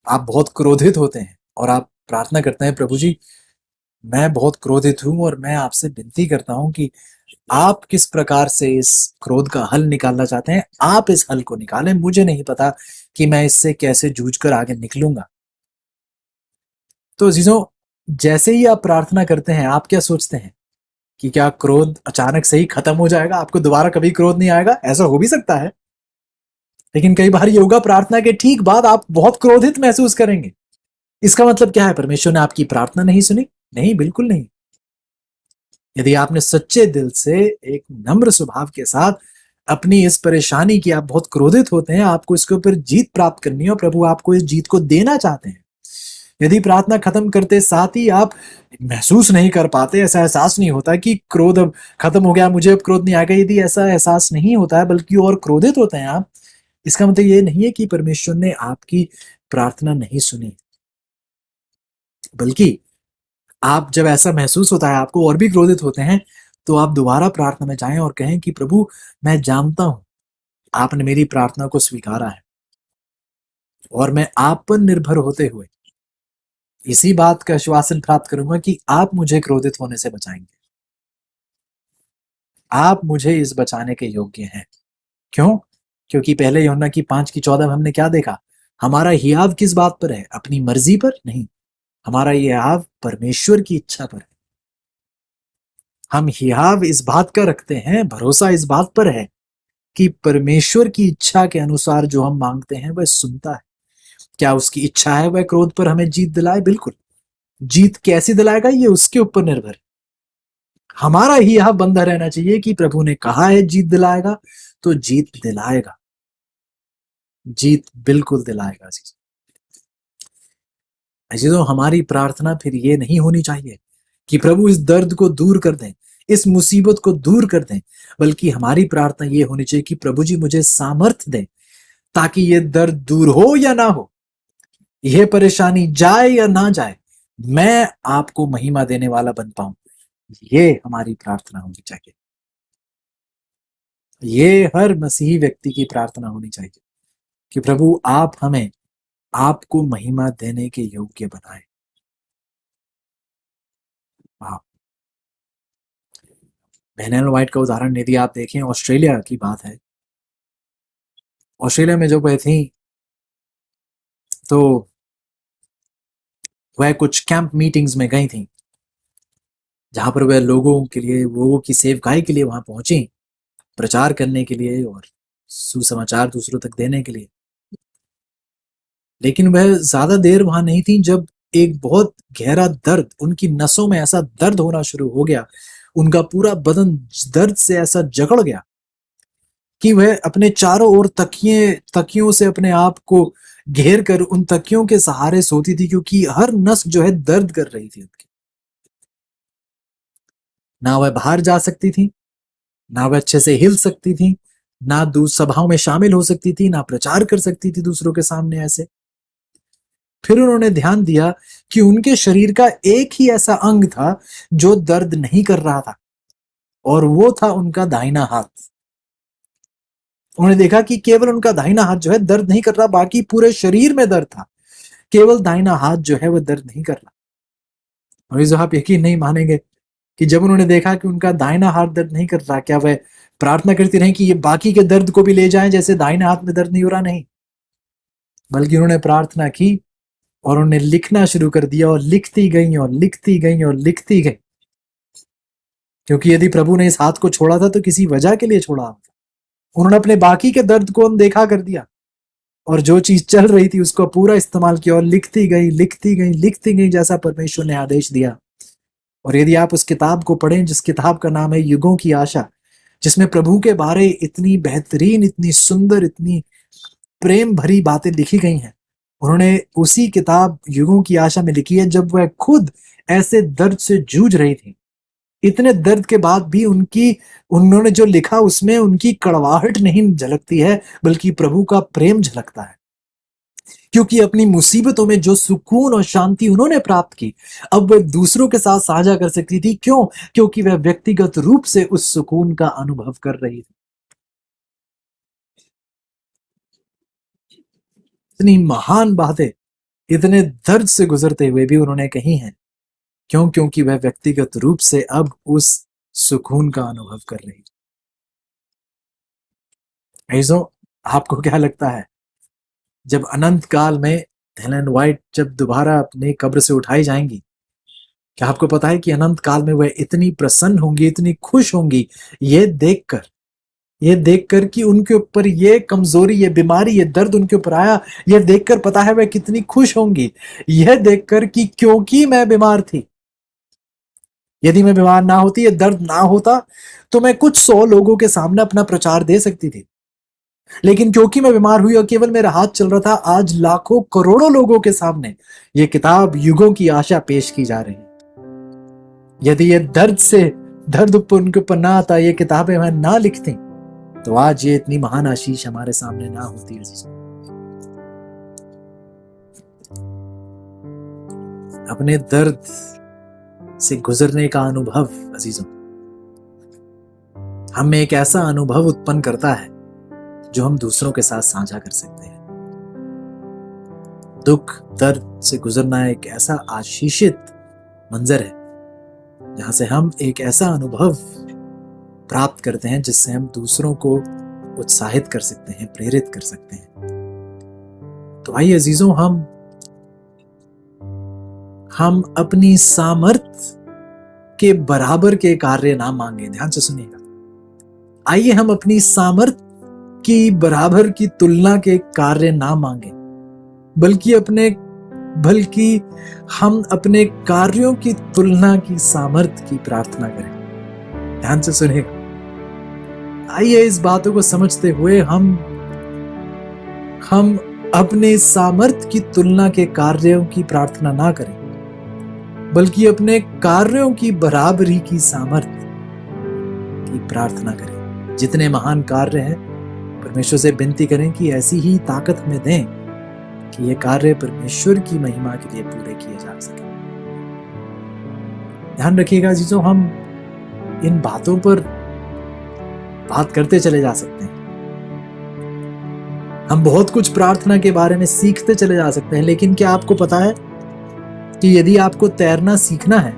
बहुत क्रोधित होते हैं और आप प्रार्थना करते हैं, प्रभु जी मैं बहुत क्रोधित हूं और मैं आपसे विनती करता हूं कि आप किस प्रकार से इस क्रोध का हल निकालना चाहते हैं, आप इस हल को निकालें। मुझे नहीं पता कि मैं इससे कैसे जूझकर आगे निकलूंगा। तो अजीजों, जैसे ही आप प्रार्थना करते हैं, आप क्या सोचते हैं कि क्या क्रोध अचानक से ही खत्म हो जाएगा, आपको दोबारा कभी क्रोध नहीं आएगा? ऐसा हो भी सकता है, लेकिन कई बार योगा प्रार्थना के ठीक बाद आप बहुत क्रोधित महसूस करेंगे। इसका मतलब क्या है? परमेश्वर ने आपकी प्रार्थना नहीं सुनी? नहीं, बिल्कुल नहीं। यदि आपने सच्चे दिल से, एक नम्र स्वभाव के साथ अपनी इस परेशानी की, आप बहुत क्रोधित होते हैं, आपको इसके ऊपर जीत प्राप्त करनी है और प्रभु आपको इस जीत को देना चाहते हैं। यदि प्रार्थना खत्म करते साथ ही आप महसूस नहीं कर पाते, ऐसा एहसास नहीं होता कि क्रोध अब खत्म हो गया, मुझे अब क्रोध नहीं आएगा, यदि ऐसा एहसास नहीं होता है बल्कि और क्रोधित होते हैं आप, इसका मतलब ये नहीं है कि परमेश्वर ने आपकी प्रार्थना नहीं सुनी, बल्कि आप जब ऐसा महसूस होता है, आपको और भी क्रोधित होते हैं, तो आप दोबारा प्रार्थना में जाएं और कहें कि प्रभु मैं जानता हूं आपने मेरी प्रार्थना को स्वीकारा है, और मैं आप पर निर्भर होते हुए इसी बात का आश्वासन प्राप्त करूंगा कि आप मुझे क्रोधित होने से बचाएंगे, आप मुझे इस बचाने के योग्य हैं। क्यों? क्योंकि पहले यूहन्ना की 5:14 में हमने क्या देखा? हमारा हियाव किस बात पर है? अपनी मर्जी पर नहीं, हमारा हियाव परमेश्वर की इच्छा पर है। हम हियाव इस बात का रखते हैं, भरोसा इस बात पर है कि परमेश्वर की इच्छा के अनुसार जो हम मांगते हैं वह सुनता है। क्या उसकी इच्छा है वह क्रोध पर हमें जीत दिलाए? बिल्कुल। जीत कैसे दिलाएगा ये उसके ऊपर निर्भर है। हमारा ही यह बंधा रहना चाहिए कि प्रभु ने कहा है जीत दिलाएगा तो जीत दिलाएगा, जीत बिल्कुल दिलाएगा। अजीजों, हमारी प्रार्थना फिर ये नहीं होनी चाहिए कि प्रभु इस दर्द को दूर कर दें, इस मुसीबत को दूर कर दें, बल्कि हमारी प्रार्थना ये होनी चाहिए कि प्रभु जी मुझे सामर्थ्य दें ताकि ये दर्द दूर हो या ना हो, यह परेशानी जाए या ना जाए, मैं आपको महिमा देने वाला बन पाऊं। ये हमारी प्रार्थना होनी चाहिए। ये हर मसीही व्यक्ति की प्रार्थना होनी चाहिए कि प्रभु आप हमें आपको महिमा देने के योग्य बनाए। वाह! एलन व्हाइट का उदाहरण यदि आप देखें, ऑस्ट्रेलिया की बात है। ऑस्ट्रेलिया में जब वह थी तो वह कुछ कैंप मीटिंग्स में गई थी, जहां पर वह लोगों के लिए, लोगों की सेवकाई के लिए वहां पहुंची, प्रचार करने के लिए और सुसमाचार दूसरों तक देने के लिए। लेकिन वह ज्यादा देर वहां नहीं थी जब एक बहुत गहरा दर्द, उनकी नसों में ऐसा दर्द होना शुरू हो गया, उनका पूरा बदन दर्द से ऐसा जकड़ गया कि वह अपने चारों ओर तकियों से अपने आप को घेर कर उन तकियों के सहारे सोती थी, क्योंकि हर नस जो है दर्द कर रही थी उनकी। ना वह बाहर जा सकती थी, ना वह अच्छे से हिल सकती थी, ना सभाओं में शामिल हो सकती थी, ना प्रचार कर सकती थी दूसरों के सामने ऐसे। फिर उन्होंने ध्यान दिया कि उनके शरीर का एक ही ऐसा अंग था जो दर्द नहीं कर रहा था, और वो था उनका दाहिना हाथ। उन्होंने देखा कि केवल उनका दाहिना हाथ जो है दर्द नहीं कर रहा, बाकी पूरे शरीर में दर्द था, केवल दाहिना हाथ जो है वह दर्द नहीं कर रहा। और जो आप यकीन नहीं मानेंगे कि जब उन्होंने देखा कि उनका दाहिना हाथ दर्द नहीं कर रहा, क्या वह प्रार्थना करती रही कि ये बाकी के दर्द को भी ले जाएं जैसे दाहिने हाथ में दर्द नहीं हो रहा? नहीं, बल्कि उन्होंने प्रार्थना की और उन्होंने लिखना शुरू कर दिया, और लिखती गई और लिखती गई और लिखती गई, क्योंकि यदि प्रभु ने इस हाथ को छोड़ा था तो किसी वजह के लिए छोड़ा। उन्होंने अपने बाकी के दर्द को अनदेखा कर दिया और जो चीज चल रही थी उसको पूरा इस्तेमाल किया, और लिखती गई लिखती गई लिखती गई जैसा परमेश्वर ने आदेश दिया। और यदि आप उस किताब को पढ़ें जिस किताब का नाम है युगों की आशा, जिसमें प्रभु के बारे इतनी बेहतरीन, इतनी सुंदर, इतनी प्रेम भरी बातें लिखी गई हैं, उन्होंने उसी किताब युगों की आशा में लिखी है जब वह खुद ऐसे दर्द से जूझ रही थी। इतने दर्द के बाद भी उन्होंने जो लिखा उसमें उनकी कड़वाहट नहीं झलकती है, बल्कि प्रभु का प्रेम झलकता है। क्योंकि अपनी मुसीबतों में जो सुकून और शांति उन्होंने प्राप्त की, अब वह दूसरों के साथ साझा कर सकती थी। क्यों? क्योंकि वह व्यक्तिगत रूप से उस सुकून का अनुभव कर रही थी। इतनी महान बातें इतने दर्द से गुजरते हुए भी उन्होंने कही हैं। क्यों? क्योंकि वह व्यक्तिगत रूप से अब उस सुकून का अनुभव कर रही थी। ऐसो, आपको क्या लगता है, जब अनंत काल में हेलन व्हाइट जब दोबारा अपने कब्र से उठाई जाएंगी, क्या आपको पता है कि अनंत काल में वह इतनी प्रसन्न होंगी, इतनी खुश होंगी, ये देखकर कि उनके ऊपर ये कमजोरी, ये बीमारी, ये दर्द उनके ऊपर आया, ये देखकर पता है वह कितनी खुश होंगी, यह देखकर कि क्योंकि मैं बीमार थी, यदि मैं बीमार ना होती, ये दर्द ना होता, तो मैं कुछ 100 लोगों के सामने अपना प्रचार दे सकती थी। लेकिन क्योंकि मैं बीमार हुई और केवल मेरा हाथ चल रहा था, आज लाखों करोड़ों लोगों के सामने ये किताब युगों की आशा पेश की जा रही है। यदि ये दर्द ऊपर उनके ऊपर ना आता, ये किताबें मैं ना लिखती, तो आज ये इतनी महान आशीष हमारे सामने ना होती। अपने दर्द से गुजरने का अनुभव अजीजों, हमें एक ऐसा अनुभव उत्पन्न करता है जो हम दूसरों के साथ साझा कर सकते हैं। दुख दर्द से गुजरना एक ऐसा आशीषित मंजर है जहां से हम एक ऐसा अनुभव प्राप्त करते हैं जिससे हम दूसरों को उत्साहित कर सकते हैं, प्रेरित कर सकते हैं। तो आइए अजीजों, हम अपनी सामर्थ के बराबर के कार्य ना मांगे। ध्यान से सुनिएगा। आइए हम अपनी सामर्थ की बराबर की तुलना के कार्य ना मांगे, बल्कि हम अपने कार्यों की तुलना की सामर्थ की प्रार्थना करें। ध्यान से सुनिएगा। आइए इस बातों को समझते हुए हम अपने सामर्थ की तुलना के कार्यों की प्रार्थना ना करें, बल्कि अपने कार्यों की बराबरी की सामर्थ की प्रार्थना करें। जितने महान कार्य हैं, परमेश्वर से विनती करें कि ऐसी ही ताकत हमें दें कि ये कार्य परमेश्वर की महिमा के लिए पूरे किए जा सके। ध्यान रखिएगा जीजो, हम इन बातों पर बात करते चले जा सकते हैं। हम बहुत कुछ प्रार्थना के बारे में सीखते चले जा सकते हैं, लेकिन क्या आपको पता है कि यदि आपको तैरना सीखना है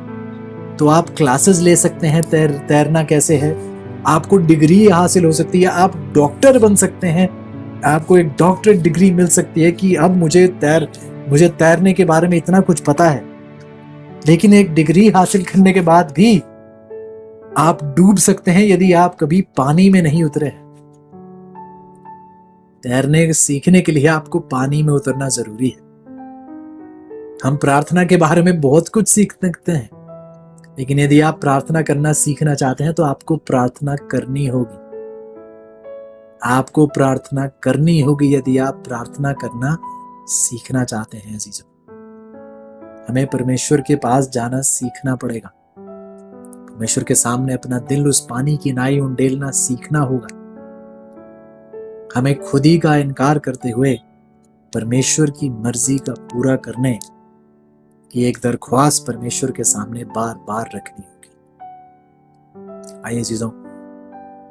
तो आप क्लासेस ले सकते हैं। तैरना कैसे है, आपको डिग्री हासिल हो सकती है, आप डॉक्टर बन सकते हैं, आपको एक डॉक्टरेट डिग्री मिल सकती है कि अब मुझे तैरने के बारे में इतना कुछ पता है। लेकिन एक डिग्री हासिल करने के बाद भी आप डूब सकते हैं यदि आप कभी पानी में नहीं उतरे हैं। तैरने सीखने के लिए आपको पानी में उतरना जरूरी है। हम प्रार्थना के बारे में बहुत कुछ सीख सकते हैं, लेकिन यदि आप प्रार्थना करना सीखना चाहते हैं तो आपको प्रार्थना करनी होगी। आपको प्रार्थना करनी होगी यदि आप प्रार्थना करना सीखना चाहते हैं अजीजों। हमें परमेश्वर के पास जाना सीखना पड़ेगा। परमेश्वर के सामने अपना दिल उस पानी की नाई उंडेलना सीखना होगा। हमें खुद ही का इनकार करते हुए परमेश्वर की मर्जी का पूरा करने की एक दरख्वास्त परमेश्वर के सामने बार बार रखनी होगी। आइए जीजों,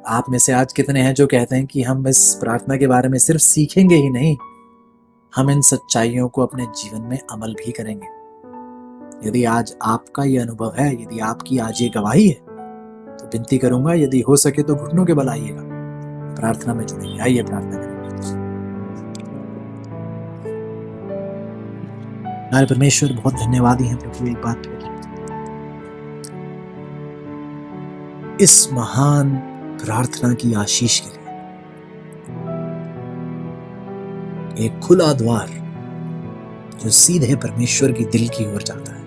आप में से आज कितने हैं जो कहते हैं कि हम इस प्रार्थना के बारे में सिर्फ सीखेंगे ही नहीं, हम इन सच्चाइयों को अपने जीवन में अमल भी करेंगे। यदि आज आपका यह अनुभव है, यदि आपकी आज ये गवाही है, तो विनती करूंगा यदि हो सके तो घुटनों के बल आइएगा, प्रार्थना में जुड़ेंगे। आइए प्रार्थना करेंगे। हमारे परमेश्वर, बहुत धन्यवादी हैं प्रभु एक बात फिर इस महान प्रार्थना की आशीष के लिए। एक खुला द्वार जो सीधे परमेश्वर की दिल की ओर जाता है।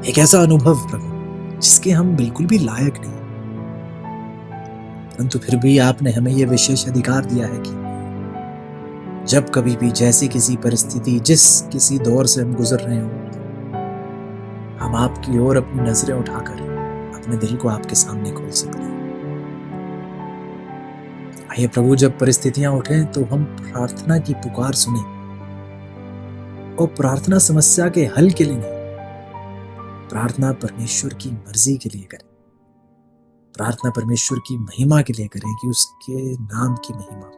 एक ऐसा अनुभव प्रभु जिसके हम बिल्कुल भी लायक नहीं, परंतु फिर भी आपने हमें यह विशेष अधिकार दिया है कि जब कभी भी जैसी किसी परिस्थिति, जिस किसी दौर से हम गुजर रहे हो, हम आपकी ओर अपनी नजरें उठाकर अपने दिल को आपके सामने खोल सकते हैं। आइए प्रभु, जब परिस्थितियां उठें तो हम प्रार्थना की पुकार सुने, और प्रार्थना समस्या के हल के लिए नहीं, प्रार्थना परमेश्वर की मर्जी के लिए करें। प्रार्थना परमेश्वर की महिमा के लिए करें कि उसके नाम की महिमा।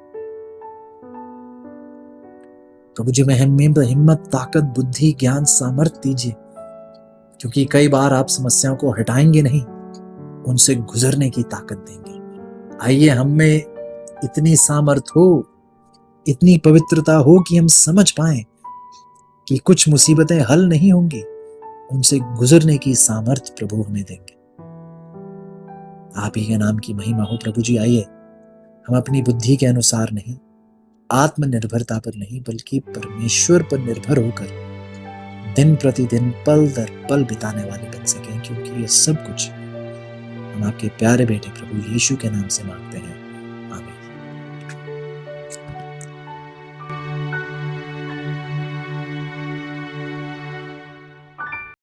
प्रभु जी, में हिम्मत, ताकत, बुद्धि, ज्ञान, सामर्थ दीजिए, क्योंकि कई बार आप समस्याओं को हटाएंगे नहीं, उनसे गुजरने की ताकत देंगे। आइए हम में इतनी सामर्थ हो, इतनी पवित्रता हो कि हम समझ पाएं कि कुछ मुसीबतें हल नहीं होंगी, उनसे गुजरने की सामर्थ प्रभु हमें देंगे। आप ही के नाम की महिमा हो प्रभु जी। आइए हम अपनी बुद्धि के अनुसार नहीं, आत्मनिर्भरता पर नहीं, बल्कि परमेश्वर पर निर्भर होकर दिन प्रतिदिन, पल दर पल बिताने वाले बन सकें, क्योंकि ये सब कुछ हम आपके प्यारे बेटे प्रभु यीशु के नाम से मांगते हैं।